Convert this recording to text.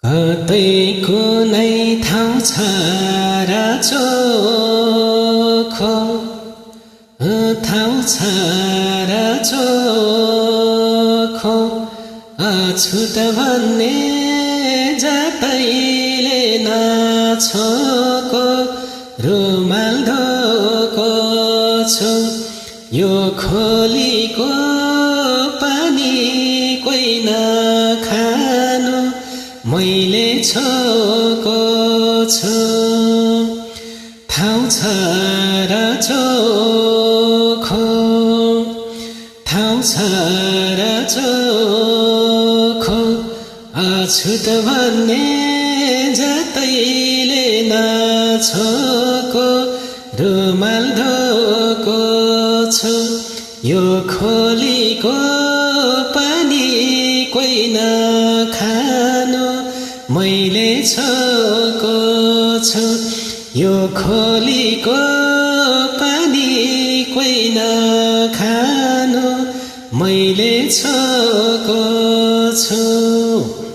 कतै कुनै ठाउँ छ र चोखो ठाउँ छ र चोखो अछुत भन्ने जतैले नछोको रुमाल ढोको छु यो खोलीको पानी कोही नखानु मैले छोको छु ठाउँ छ र चोखो ठाउँ छ र चोखो अछुत भन्ने जतैले नछोको रुमाल ढोको छु यो खोलीको पानी कोही नखानु मैले छोको छु यो खोलीको पानी कोही नखानु मैले छोको छु।